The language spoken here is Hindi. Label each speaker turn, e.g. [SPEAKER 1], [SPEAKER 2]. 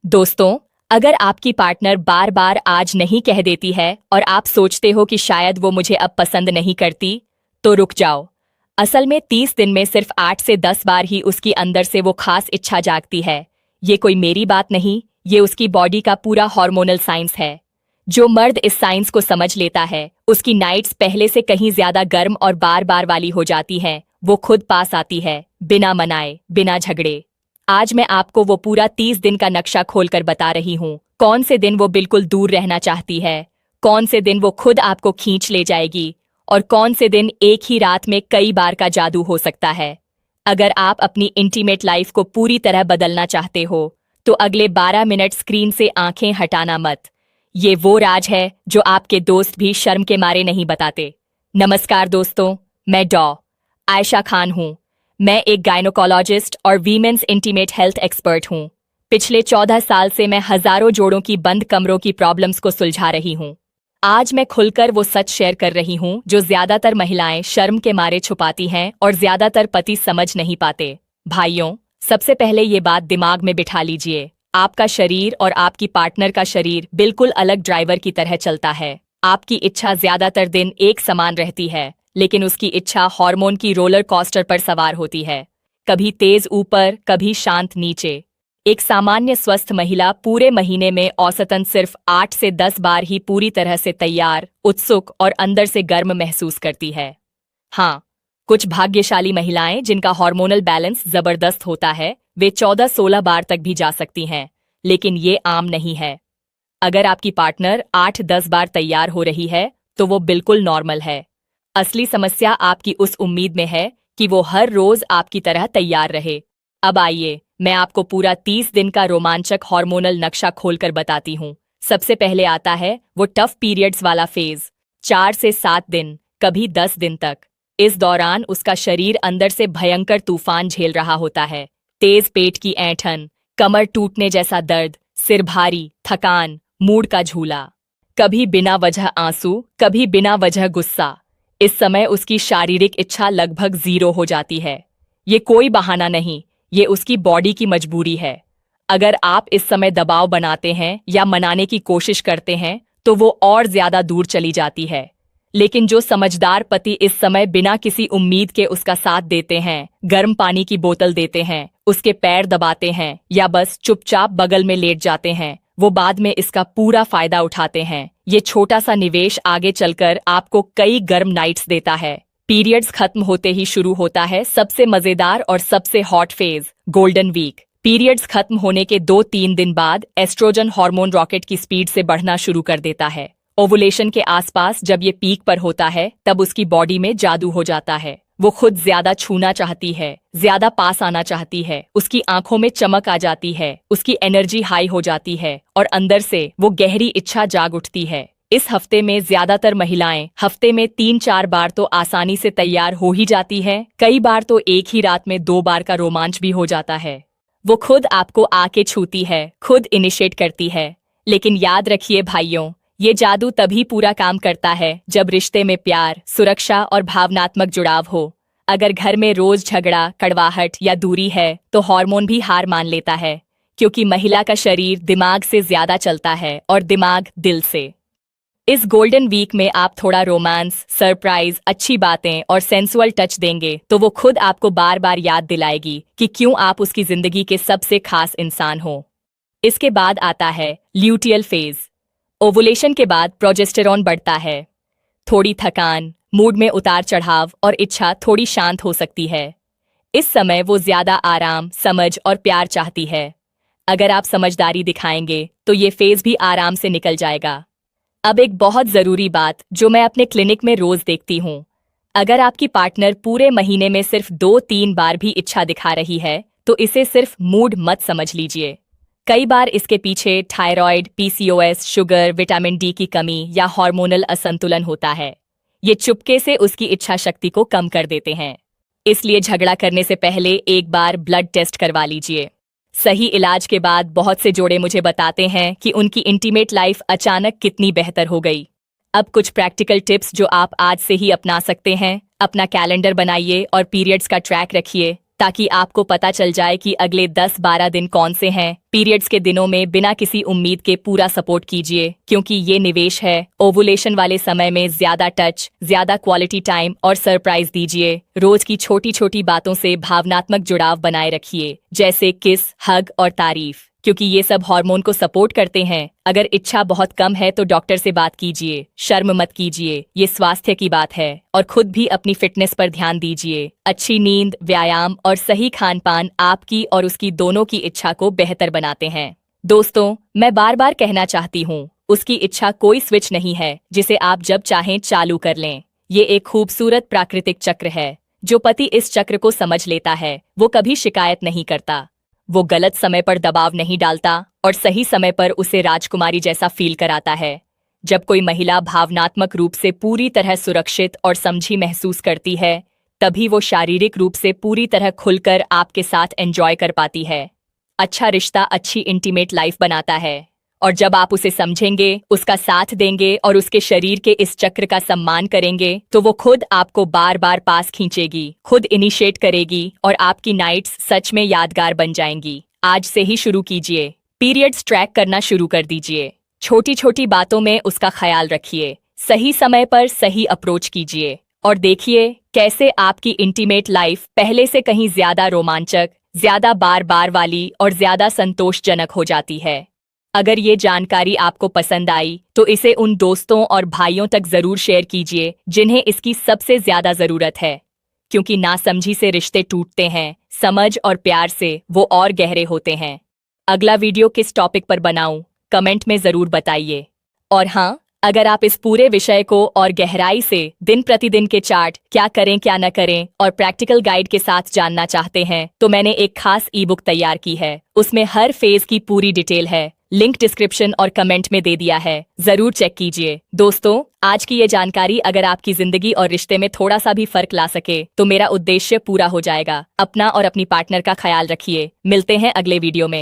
[SPEAKER 1] दोस्तों, अगर आपकी पार्टनर बार बार आज नहीं कह देती है और आप सोचते हो कि शायद वो मुझे अब पसंद नहीं करती, तो रुक जाओ। असल में 30 दिन में सिर्फ 8 से 10 बार ही उसकी अंदर से वो खास इच्छा जागती है। ये कोई मेरी बात नहीं, ये उसकी बॉडी का पूरा हार्मोनल साइंस है। जो मर्द इस साइंस को समझ लेता है, उसकी नाइट्स पहले से कहीं ज्यादा गर्म और बार बार वाली हो जाती हैं। वो खुद पास आती है, बिना मनाए, बिना झगड़े। आज मैं आपको वो पूरा 30 दिन का नक्शा खोलकर बता रही हूँ। कौन से दिन वो बिल्कुल दूर रहना चाहती है, कौन से दिन वो खुद आपको खींच ले जाएगी, और कौन से दिन एक ही रात में कई बार का जादू हो सकता है। अगर आप अपनी इंटीमेट लाइफ को पूरी तरह बदलना चाहते हो, तो अगले 12 मिनट स्क्रीन से आंखें हटाना मत। ये वो राज है जो आपके दोस्त भी शर्म के मारे नहीं बताते। नमस्कार दोस्तों, मैं डॉ. आयशा खान हूँ। मैं एक गायनोकोलॉजिस्ट और वीमेंस इंटीमेट हेल्थ एक्सपर्ट हूँ। पिछले 14 साल से मैं हजारों जोड़ों की बंद कमरों की प्रॉब्लम्स को सुलझा रही हूँ। आज मैं खुलकर वो सच शेयर कर रही हूँ जो ज्यादातर महिलाएं शर्म के मारे छुपाती हैं और ज्यादातर पति समझ नहीं पाते। भाइयों, सबसे पहले ये बात दिमाग में बिठा लीजिए, आपका शरीर और आपकी पार्टनर का शरीर बिल्कुल अलग ड्राइवर की तरह चलता है। आपकी इच्छा ज्यादातर दिन एक समान रहती है, लेकिन उसकी इच्छा हार्मोन की रोलर कोस्टर पर सवार होती है, कभी तेज ऊपर, कभी शांत नीचे। एक सामान्य स्वस्थ महिला पूरे महीने में औसतन सिर्फ 8 से 10 बार ही पूरी तरह से तैयार, उत्सुक और अंदर से गर्म महसूस करती है। हाँ, कुछ भाग्यशाली महिलाएं जिनका हार्मोनल बैलेंस जबरदस्त होता है, वे 14-16 बार तक भी जा सकती हैं, लेकिन ये आम नहीं है। अगर आपकी पार्टनर 8-10 बार तैयार हो रही है, तो वो बिल्कुल नॉर्मल है। असली समस्या आपकी उस उम्मीद में है कि वो हर रोज आपकी तरह तैयार रहे। अब आइए, मैं आपको पूरा 30 दिन का रोमांचक हार्मोनल नक्शा खोलकर बताती हूँ। सबसे पहले आता है वो टफ पीरियड्स वाला फेज, 4 से 7 दिन, कभी 10 दिन तक। इस दौरान उसका शरीर अंदर से भयंकर तूफान झेल रहा होता है। तेज पेट की ऐंठन, कमर टूटने जैसा दर्द, सिर भारी, थकान, मूड का झूला, कभी बिना वजह आंसू, कभी बिना वजह गुस्सा। इस समय उसकी शारीरिक इच्छा लगभग 0 हो जाती है। ये कोई बहाना नहीं, ये उसकी बॉडी की मजबूरी है। अगर आप इस समय दबाव बनाते हैं या मनाने की कोशिश करते हैं, तो वो और ज्यादा दूर चली जाती है। लेकिन जो समझदार पति इस समय बिना किसी उम्मीद के उसका साथ देते हैं, गर्म पानी की बोतल देते हैं, उसके पैर दबाते हैं या बस चुपचाप बगल में लेट जाते हैं, वो बाद में इसका पूरा फायदा उठाते हैं। ये छोटा सा निवेश आगे चलकर आपको कई गर्म नाइट्स देता है। पीरियड्स खत्म होते ही शुरू होता है सबसे मजेदार और सबसे hot phase, golden week. Periods खत्म होने के 2-3 दिन बाद एस्ट्रोजन हार्मोन रॉकेट की स्पीड से बढ़ना शुरू कर देता है। ओवुलेशन के आसपास जब ये पीक पर होता है, तब उसकी बॉडी में जादू हो जाता है। वो खुद ज्यादा छूना चाहती है, ज्यादा पास आना चाहती है, उसकी आंखों में चमक आ जाती है, उसकी एनर्जी हाई हो जाती है और अंदर से वो गहरी इच्छा जाग उठती है। इस हफ्ते में ज्यादातर महिलाएं हफ्ते में 3-4 बार तो आसानी से तैयार हो ही जाती हैं। कई बार तो एक ही रात में 2 बार का रोमांच भी हो जाता है। वो खुद आपको आके छूती है, खुद इनिशिएट करती है। लेकिन याद रखिए भाइयों, ये जादू तभी पूरा काम करता है जब रिश्ते में प्यार, सुरक्षा और भावनात्मक जुड़ाव हो। अगर घर में रोज झगड़ा, कड़वाहट या दूरी है, तो हार्मोन भी हार मान लेता है, क्योंकि महिला का शरीर दिमाग से ज्यादा चलता है और दिमाग दिल से। इस गोल्डन वीक में आप थोड़ा रोमांस, सरप्राइज, अच्छी बातें और सेंसुअल टच देंगे, तो वो खुद आपको बार बार याद दिलाएगी कि क्यों आप उसकी जिंदगी के सबसे खास इंसान हो। इसके बाद आता है ल्यूटियल फेज। ओवुलेशन के बाद प्रोजेस्टेरॉन बढ़ता है। थोड़ी थकान, मूड में उतार चढ़ाव और इच्छा थोड़ी शांत हो सकती है। इस समय वो ज्यादा आराम, समझ और प्यार चाहती है। अगर आप समझदारी दिखाएंगे, तो ये फेज भी आराम से निकल जाएगा। अब एक बहुत जरूरी बात जो मैं अपने क्लिनिक में रोज देखती हूँ, अगर आपकी पार्टनर पूरे महीने में सिर्फ 2-3 बार भी इच्छा दिखा रही है, तो इसे सिर्फ मूड मत समझ लीजिए। कई बार इसके पीछे thyroid, PCOS, sugar, vitamin D की कमी या हार्मोनल असंतुलन होता है। ये चुपके से उसकी इच्छा शक्ति को कम कर देते हैं। इसलिए झगड़ा करने से पहले एक बार ब्लड टेस्ट करवा लीजिए। सही इलाज के बाद बहुत से जोड़े मुझे बताते हैं कि उनकी इंटीमेट लाइफ अचानक कितनी बेहतर हो गई। अब कुछ प्रैक्टिकल टिप्स जो आप आज से ही अपना सकते हैं। अपना कैलेंडर बनाइए और पीरियड्स का ट्रैक रखिए, ताकि आपको पता चल जाए कि अगले 10-12 दिन कौन से हैं। पीरियड्स के दिनों में बिना किसी उम्मीद के पूरा सपोर्ट कीजिए, क्योंकि ये निवेश है। ओवुलेशन वाले समय में ज्यादा टच, ज्यादा क्वालिटी टाइम और सरप्राइज दीजिए। रोज की छोटी छोटी बातों से भावनात्मक जुड़ाव बनाए रखिए, जैसे किस, हग और तारीफ, क्योंकि ये सब हार्मोन को सपोर्ट करते हैं। अगर इच्छा बहुत कम है तो डॉक्टर से बात कीजिए, शर्म मत कीजिए, ये स्वास्थ्य की बात है। और खुद भी अपनी फिटनेस पर ध्यान दीजिए। अच्छी नींद, व्यायाम और सही खान पान आपकी और उसकी दोनों की इच्छा को बेहतर बनाते हैं। दोस्तों, मैं बार बार कहना चाहती हूँ, उसकी इच्छा कोई स्विच नहीं है जिसे आप जब चाहें चालू कर लें। ये एक खूबसूरत प्राकृतिक चक्र है। जो पति इस चक्र को समझ लेता है वो कभी शिकायत नहीं करता, वो गलत समय पर दबाव नहीं डालता और सही समय पर उसे राजकुमारी जैसा फील कराता है। जब कोई महिला भावनात्मक रूप से पूरी तरह सुरक्षित और समझी महसूस करती है, तभी वो शारीरिक रूप से पूरी तरह खुलकर आपके साथ एंजॉय कर पाती है। अच्छा रिश्ता अच्छी इंटीमेट लाइफ बनाता है, और जब आप उसे समझेंगे, उसका साथ देंगे और उसके शरीर के इस चक्र का सम्मान करेंगे, तो वो खुद आपको बार बार पास खींचेगी, खुद इनिशिएट करेगी और आपकी नाइट्स सच में यादगार बन जाएंगी। आज से ही शुरू कीजिए, पीरियड्स ट्रैक करना शुरू कर दीजिए। छोटी छोटी बातों में उसका ख्याल रखिए, सही समय पर सही अप्रोच कीजिए और देखिए कैसे आपकी इंटीमेट लाइफ पहले से कहीं ज्यादा रोमांचक, ज्यादा बार बार वाली और ज्यादा संतोषजनक हो जाती है। अगर ये जानकारी आपको पसंद आई तो इसे उन दोस्तों और भाइयों तक जरूर शेयर कीजिए जिन्हें इसकी सबसे ज्यादा जरूरत है, क्योंकि नासमझी से रिश्ते टूटते हैं, समझ और प्यार से वो और गहरे होते हैं। अगला वीडियो किस टॉपिक पर बनाऊं, कमेंट में जरूर बताइए। और हाँ, अगर आप इस पूरे विषय को और गहराई से दिन प्रतिदिन के चार्ट, क्या करें क्या न करें और प्रैक्टिकल गाइड के साथ जानना चाहते हैं, तो मैंने एक खास ई बुक तैयार की है। उसमें हर फेज की पूरी डिटेल है। लिंक डिस्क्रिप्शन और कमेंट में दे दिया है, जरूर चेक कीजिए। दोस्तों, आज की ये जानकारी अगर आपकी जिंदगी और रिश्ते में थोड़ा सा भी फर्क ला सके तो मेरा उद्देश्य पूरा हो जाएगा। अपना और अपनी पार्टनर का ख्याल रखिए। मिलते हैं अगले वीडियो में।